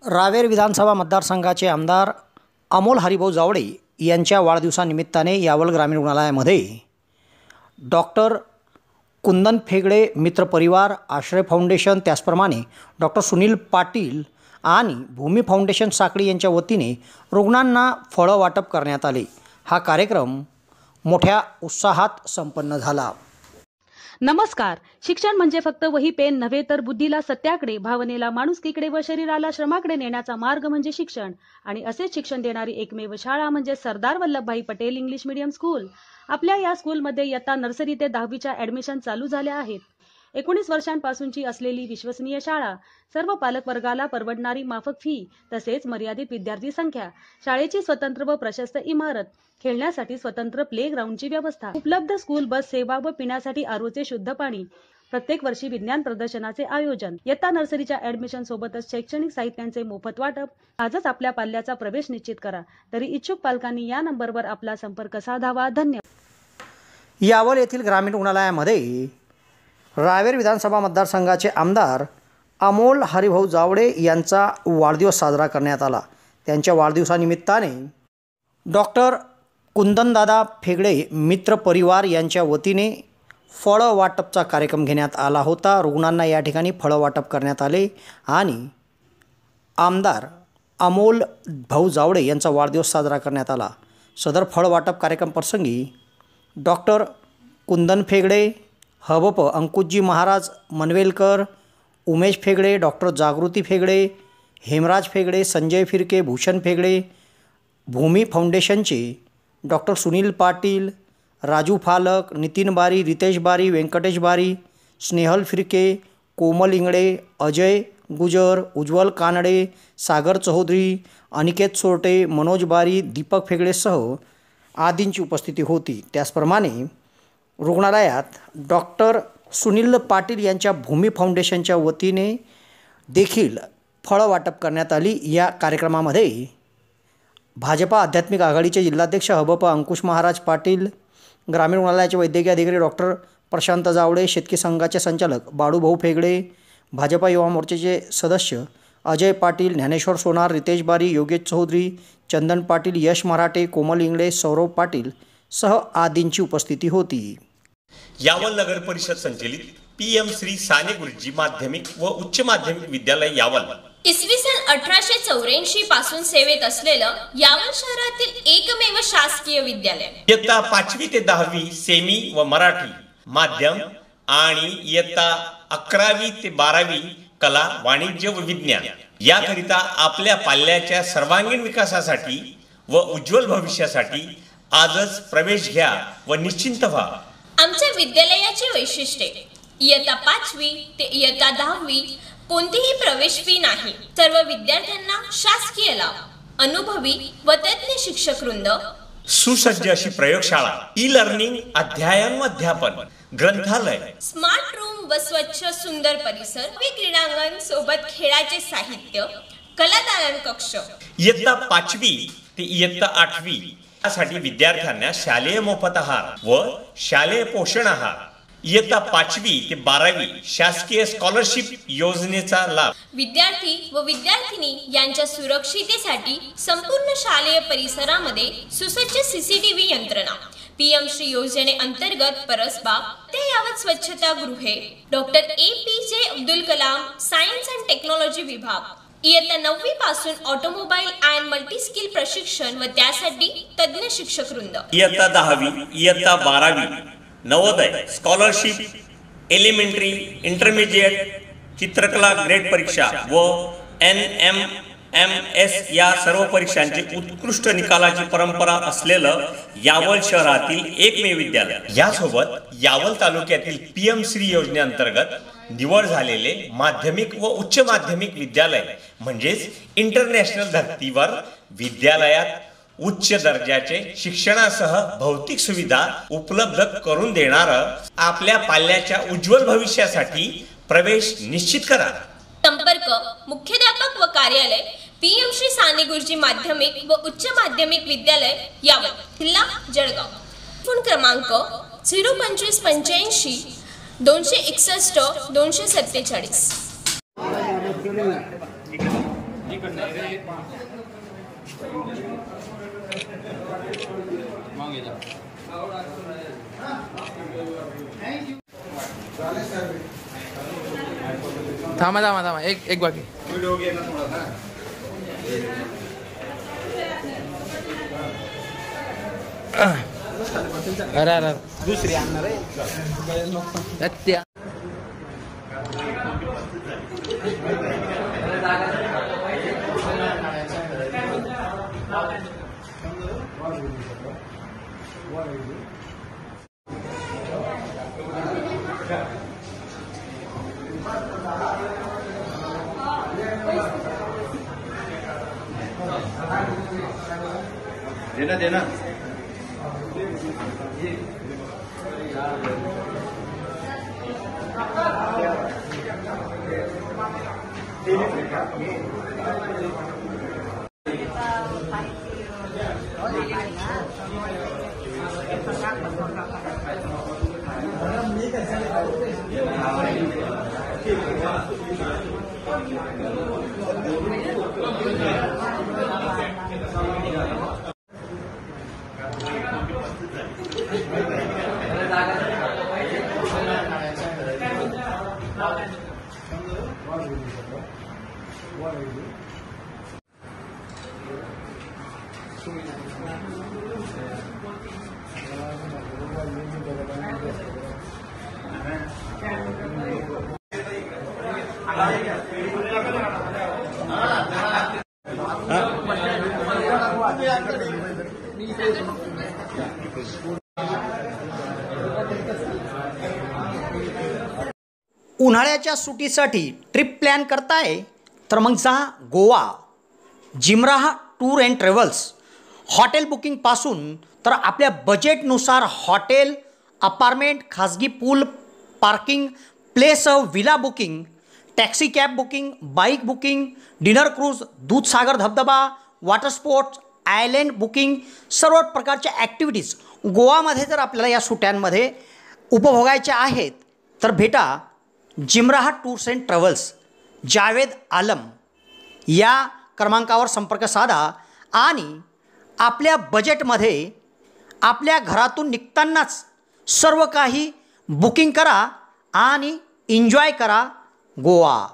रावेर विधानसभा मतदारसंघाचे आमदार अमोल हरिभाऊ जावळे यांच्या वाढदिवसानिमित्ताने यावल ग्रामीण रुग्णालयामध्ये डॉक्टर कुंदन फेगडे मित्र परिवार, आश्रय फाउंडेशन, त्याचप्रमाणे डॉक्टर सुनील पाटील आणि भूमी फाउंडेशन साखळी यांच्या वतीने रुग्णांना फळं वाटप करण्यात आले। हा कार्यक्रम मोठ्या उत्साहात संपन्न झाला। नमस्कार। शिक्षण म्हणजे फक्त वही पेन नव्हे तर बुद्धीला सत्याकडे, भावनेला माणुसकीकडे व शरीराला श्रमाकडे नेण्याचा मार्ग म्हणजे शिक्षण। आणि असेच शिक्षण देणारी एकमेव शाळा म्हणजे Sardar Vallabhbhai Patel English medium school. आपल्या या स्कूलमध्ये इयत्ता नर्सरी ते 10वीच्या ॲडमिशन चालू झाल्या आहेत। 19 वर्षांपासूनची असलेली विश्वसनीय शाळा, सर्व पालक वर्गाला परवडणारी माफक फी, तसेच मर्यादित विद्यार्थी संख्या, शाळेची स्वतंत्र व प्रशस्त इमारत, खेळण्यासाठी स्वतंत्र प्ले ग्राउंडची व्यवस्था, उपलब्ध स्कूल बस सेवा व पिण्यासाठी आरोचे शुद्ध पाणी, प्रत्येक वर्षी विज्ञान प्रदर्शनाचे आयोजन, इयत्ता नर्सरीच्या ॲडमिशन सोबतच शैक्षणिक साहित्यांचे मोफत वाटप। आजच आपल्या पाल्याचा प्रवेश निश्चित करा। तरी इच्छुक पालकांनी या नंबरवर आपला संपर्क साधावा। धन्यवाद। यावल येथील ग्रामीण रुग्णालयामध्ये रावेर विधानसभा मतदारसंघाचे आमदार अमोल हरिभाऊ जावळे यांचा वाढदिवस साजरा करण्यात आला। त्यांच्या वाढदिवसानिमित्ताने डॉक्टर कुंदनदादा फेगडे मित्र परिवार यांच्या वतीने फळं वाटपचा कार्यक्रम घेण्यात आला होता। रुग्णांना या ठिकाणी फळं वाटप करण्यात आले आणि आमदार अमोल भाऊ जावळे यांचा वाढदिवस साजरा करण्यात आला। सदर फळ वाटप कार्यक्रम प्रसंगी डॉक्टर कुंदन फेगडे, हबप अंकुशजी महाराज मनवेलकर, उमेश फेगडे, डॉक्टर जागृती फेगडे, हेमराज फेगडे, संजय फिरके, भूषण फेगडे, भूमी फाउंडेशनचे डॉक्टर सुनील पाटील, राजू फालक, नितीन बारी, रितेश बारी, व्यंकटेश बारी, स्नेहल फिरके, कोमल इंगडे, अजय गुजर, उज्ज्वल कानडे, सागर चौधरी, अनिकेत सोरटे, मनोज बारी, दीपक फेगडेसह आदींची उपस्थिती होती। त्याचप्रमाणे रुग्णालयात डॉक्टर सुनील पाटील यांच्या भूमी फाउंडेशनच्या वतीने देखील फळं वाटप करण्यात आली। या कार्यक्रमामध्ये भाजपा आध्यात्मिक आघाडीचे जिल्हाध्यक्ष हबप अंकुश महाराज पाटील, ग्रामीण रुग्णालयाचे वैद्यकीय अधिकारी डॉक्टर प्रशांत जावळे, शेतकी संघाचे संचालक बाळूभाऊ फेगडे, भाजपा युवा मोर्चाचे सदस्य अजय पाटील, ज्ञानेश्वर सोनार, रितेश बारी, योगेश चौधरी, चंदन पाटील, यश मराठे, कोमल इंगडे, सौरभ पाटील सह आदींची उपस्थिती होती। यावल नगर परिषद संचलित PM श्री साने गुरुजी माध्यमिक व उच्च माध्यमिक विद्यालय यावल इसवी सन 1884 पासून सेवेत असलेलं यावल शहरातील एकमेव शासकीय विद्यालय। इयत्ता 5वी ते 10वी सेमी व मराठी माध्यम आणि इयत्ता 11वी ते 12वी कला, वाणिज्य व विज्ञान याकरिता आपल्या पाल्याच्या सर्वांगीण विकासासाठी व उज्ज्वल भविष्यासाठी आजच प्रवेश घ्या व निश्चिंत व्हा। आमच्या विद्यालयाची वैशिष्ट्ये: इयत्ता 5वी ते इयत्ता 10वी कोणतीही प्रवेश फी नाही। सर्व विद्यार्थ्यांना शासकीय लाभ, अनुभवी व तज्ञ शिक्षक वृंद, सुसज्ज अशी प्रयोगशाळा, ई-लर्निंग अध्ययन व अध्यापन, ग्रंथालय, स्मार्ट रूम व स्वच्छ सुंदर परिसर, क्रीडांगण सोबत खेळाचे साहित्य, कलादालन कक्ष। इयत्ता 5वी ते इयत्ता 8वी साठी विद्यार्थ्यांना शालेय मोफत आहार व शालेय पोषण आहार, इयत्ता 5वी ते 12वी शासकीय स्कॉलरशिप योजनेचा लाभ। विद्यार्थी व विद्यार्थिनी यांच्या सुरक्षितेसाठी संपूर्ण शालेय परिसरामध्ये सुसज्ज CCTV यंत्रणा। PM श्री योजनेअंतर्गत परसबाग ते यावत स्वच्छता गृहे, doctor APJ Abdul Kalam science and technology विभाग। इयत्ता 9वी पासून ऑटोमोबाईल अँड मल्टी स्किल प्रशिक्षण व त्यासाठी तज्ञ शिक्षक वृंद। इयत्ता 10वी, इयत्ता 12वी नवोदय स्कॉलरशिप, एलिमेंटरी, इंटरमिजिएट, चित्रकला ग्रेड परीक्षा व NMMS या सर्व परीक्षांची उत्कृष्ट निकालाची परंपरा असलेलं यावल शहरातील एकमेव विद्यालय। यासोबत यावल तालुक्यातील PM श्री योजनेअंतर्गत निवड झालेले माध्यमिक व उच्च माध्यमिक विद्यालय म्हणजेच इंटरनॅशनल धर्तीवर विद्यालयात उच्च दर्जाचे शिक्षणासह भौतिक सुविधा उपलब्ध करून देणारं आपल्या पाल्याच्या उज्ज्वल भविष्यासाठी प्रवेश निश्चित करा। संपर्क मुख्याध्यापक व कार्यालय PM श्री साने गुरुजी माध्यमिक व उच्च माध्यमिक विद्यालय यावल, जिल्हा जळगाव। फोन क्रमांक 02585 261 247। थांबा एक बाकी अरे दुसरी आणणार आहे देना उन्हाळ्याच्या सुट्टीसाठी ट्रिप प्लॅन करताय तर मग जा Goa. Jimrah tour and travels hotel बुकिंगपासून तर आपल्या बजेटनुसार हॉटेल, अपार्टमेंट, खाजगी pool parking, place villa booking, taxi cab booking, bike booking, dinner cruise, Dudhsagar धबधबा, वॉटर स्पोर्ट्स, आयलँड बुकिंग, सर्व प्रकारच्या ॲक्टिव्हिटीज गोवामध्ये जर आपल्याला या सुट्ट्यांमध्ये उपभोगायच्या आहेत तर भेटा जिमराह tours and travels, Javed Alam या क्रमांकावर संपर्क साधा आणि आपल्या बजेटमध्ये आपल्या घरातून निघतानाच सर्व काही बुकिंग करा आणि एन्जॉय करा गोवा.